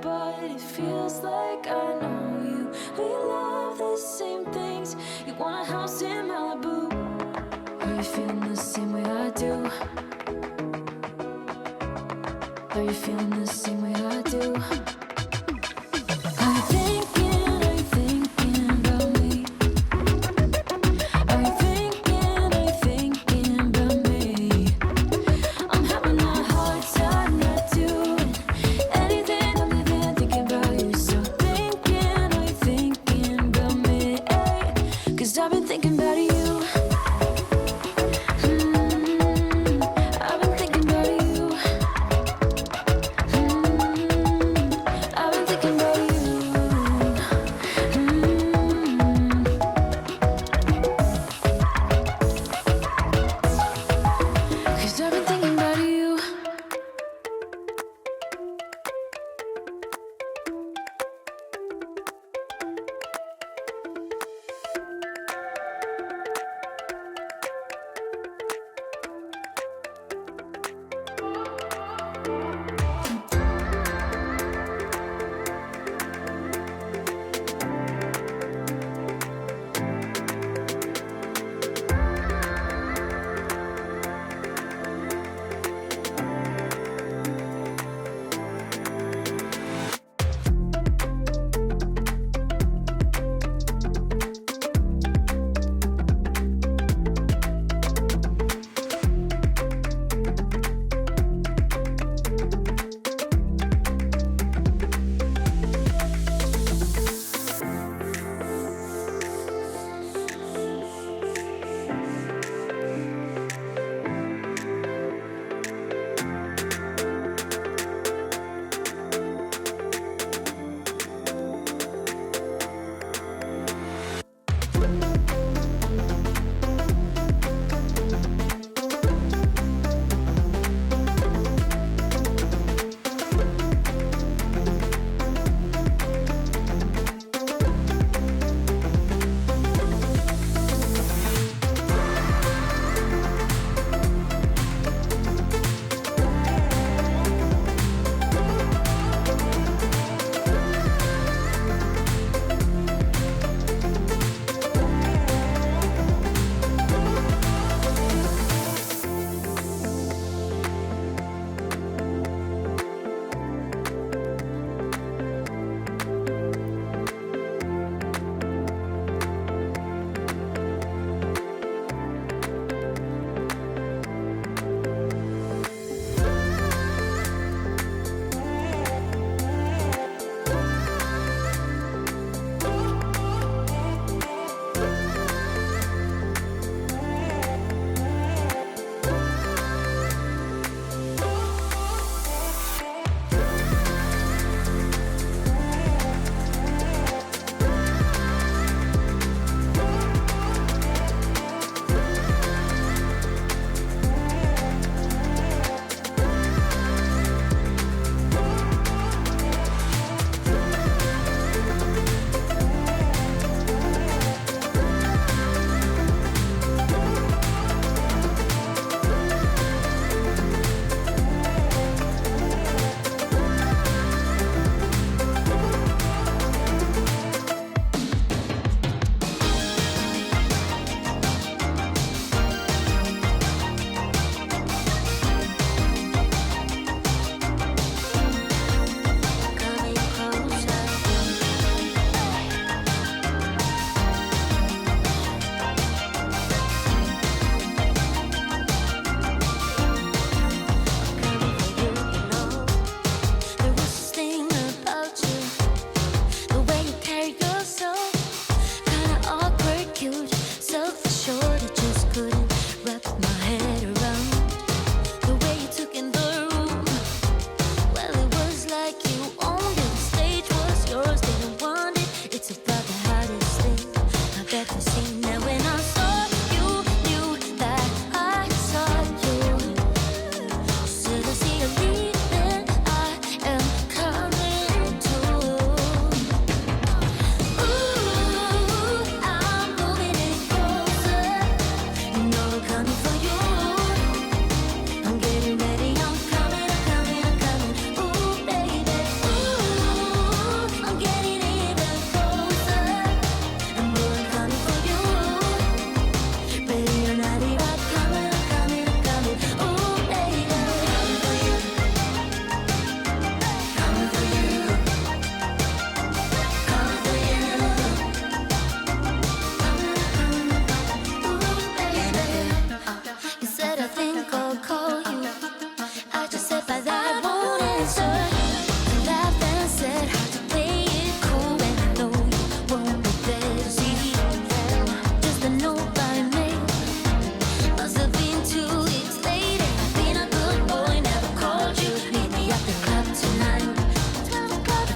but it feels like I know you. We love the same things. You want a house in Malibu. Are you feeling the same way I do? Are you feeling the same way I do? Are you thinking about me? Are you thinking about me? I'm having a hard time not doing anything other than thinking about you. So are you thinking about me? 'Cause I've been thinking about you. I've been thinking about you.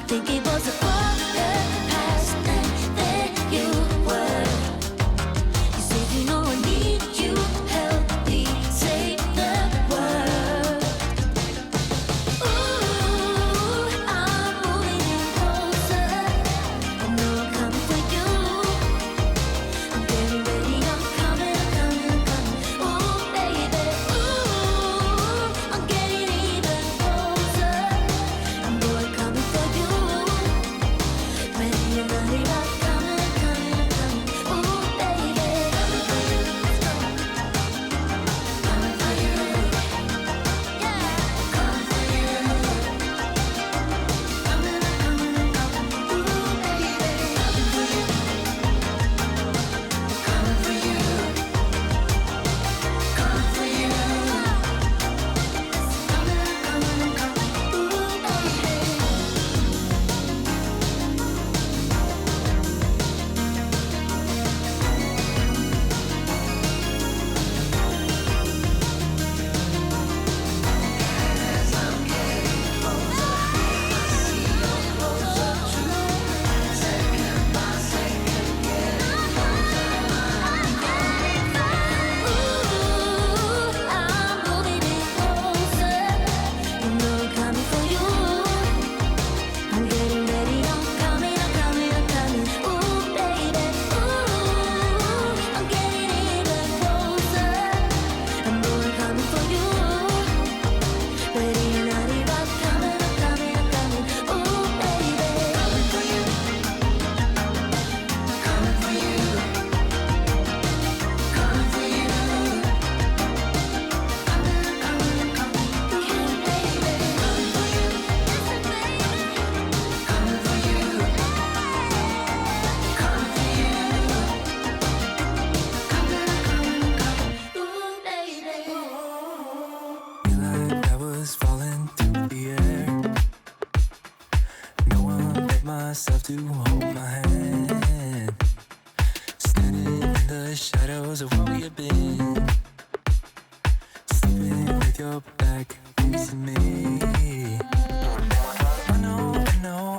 think it was a quarter past, and there you were. You said, you know I need you, help me say the word. Ooh, I'm moving in closer. I know I'm coming for you. I'm getting ready, I'm coming, coming, coming. Ooh, baby, ooh, I'm getting even closer. I'm boy coming for you. Ready and ready, I'm coming, coming, coming. Ooh, baby, coming for you. Coming for you. Yeah, coming for you. Coming, coming, coming. Ooh, baby, coming for you. Coming for you. Coming for you. Coming, coming, coming. Ooh, baby. Ooh, I'm moving in closer. You know I'm coming for you. I'm getting ready, I'm coming, I'm coming, I'm coming. Ooh, baby, ooh, I'm getting even closer. I'm boy coming for you. Ready and ready, I'm coming, I'm coming, I'm coming. Ooh, baby, coming for you. Coming for you. Coming for you. Coming, coming, coming. Yeah, baby, coming for you. Listen, baby. Coming for you. Coming for you. Coming, coming, coming. Ooh, baby. Feel like I was falling through the air. No one but myself to hold my hand. Standing in the shadows of what we have been. Sleeping with your back facing me. I know